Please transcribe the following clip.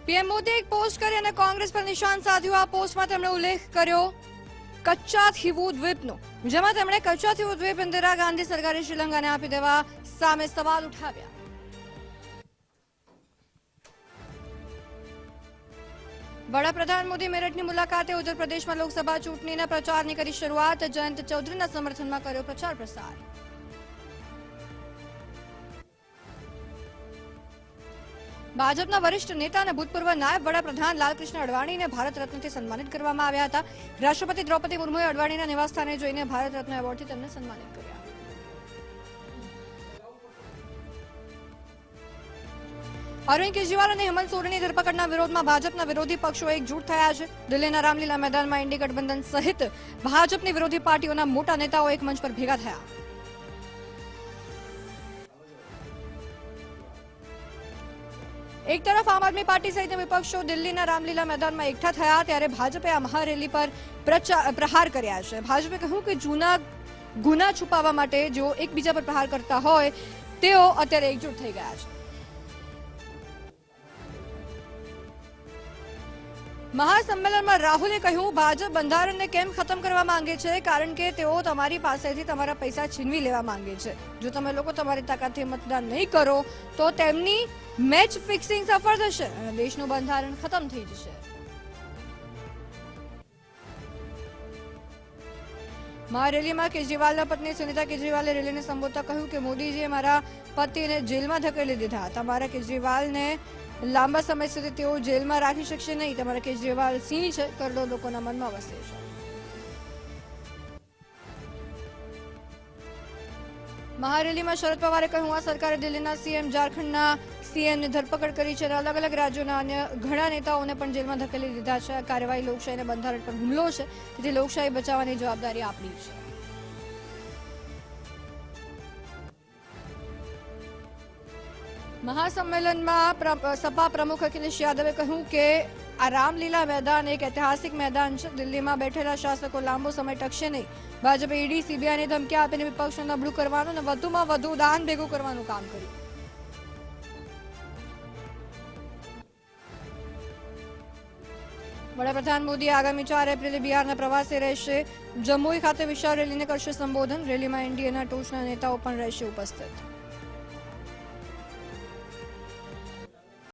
PM મોદીએ એક post કરી અને કોંગ્રેસ પર નિશાન સાધ્યું। આ પોસ્ટમાં તેમણે ઉલ્લેખ કર્યો કચ્છા થીવુ દ્વીપનો, જેમાં તેમણે કચ્છા થીવુ દ્વીપ ઇન્દિરા ગાંધી સરકારે શ્રીલંકાને આપી દેવા સામે સવાલ ઉઠાવ્યા। વડાપ્રધાન મોદી મેરઠની મુલાકાતે ઉત્તર પ્રદેશમાં લોકસભા ચૂંટણીના પ્રચારની કરી શરૂઆત। જયંત ચૌધરીના સમર્થનમાં કર્યો પ્રચાર પ્રસાર। ભાજપના વરિષ્ઠ નેતા અને ભૂતપૂર્વ નાયબ વડાપ્રધાન લાલકૃષ્ણ અડવાણીને ભારત રત્નથી સન્માનિત કરવામાં આવ્યા હતા। રાષ્ટ્રપતિ દ્રૌપદી મુર્મુએ અડવાણીના નિવાસસ્થાને જઈને ભારત રત્ન એવોર્ડથી તેમને સન્માનિત કર્યા। અરવિંદ કેજરીવાલ અને હેમંત સોરેનની ધરપકડના વિરોધમાં ભાજપના વિરોધી પક્ષો એકજૂટ થયા છે। દિલ્હીના રામલીલા મેદાનમાં ઇન્ડી ગઠબંધન સહિત ભાજપની વિરોધી પાર્ટીઓના મોટા નેતાઓ એક મંચ પર ભેગા થયા। એક તરફ આમ આદમી પાર્ટી સહિતના વિપક્ષો દિલ્હીના રામલીલા મેદાનમાં એકઠા થયા, ત્યારે ભાજપે આ મહારેલી પર પ્રહાર કર્યા છે। ભાજપે કહ્યું કે જૂના ગુના છુપાવવા માટે જેઓ એકબીજા પર પ્રહાર કરતા હોય તેઓ અત્યારે એકજૂટ થઈ ગયા છે। મહાસંમેલનમાં રાહુલે કહ્યું ભાજપ બંધારણને કેમ ખતમ કરવા માંગે છે, કારણ કે તેઓ તમારી પાસેથી તમારા પૈસા છીનવી લેવા માંગે છે। જો તમે લોકો તમારી તાકાતથી મતદાન નહીં કરો તો તેમની મેચ ફિક્સિંગ સફળ થશે અને દેશનું બંધારણ ખતમ થઈ જશે। મહારેલીમાં કેજરીવાલના પત્ની સુનીતા કેજરીવાલે રેલીને સંબોધતા કહ્યું કે મોદીજીએ મારા પતિને જેલમાં ધકેલી દીધા। તમારા કેજરીવાલને લાંબા સમય સુધી તેઓ જેલમાં રાખી શકશે નહીં। તમારા કેજરીવાલ સિંહ છે, કરોડો લોકોના મનમાં વસે છે। મહારેલીમાં શરદ પવારે કહ્યું આ સરકારે દિલ્હીના સીએમ, ઝારખંડના સીએમની ધરપકડ કરી છે અને અલગ અલગ રાજ્યોના અન્ય ઘણા નેતાઓને પણ જેલમાં ધકેલી દીધા છે। આ કાર્યવાહી લોકશાહી અને બંધારણ પર હુમલો છે, તેથી લોકશાહી બચાવવાની જવાબદારી આપણી છે। મહાસંમેલનમાં સપા પ્રમુખ અખિલેશ યાદવે કહ્યું કે આ રામલીલા મેદાન એક ઐતિહાસિક મેદાન છે। દિલ્હીમાં બેઠેલા શાસકો લાંબો સમય ટકશે નહીં। ભાજપે ઈડી, સીબીઆઈને ધમકી આપીને વિપક્ષને નબળું કરવાનું અને વધુમાં વધુ દાન ભેગું કરવાનું કામ કર્યું। વડાપ્રધાન મોદી આગામી 4 એપ્રિલે બિહારના પ્રવાસે રહેશે। જમ્મુઈ ખાતે વિશાળ રેલીને કરશે સંબોધન। રેલીમાં એનડીએના ટોચના નેતાઓ પણ રહેશે ઉપસ્થિત।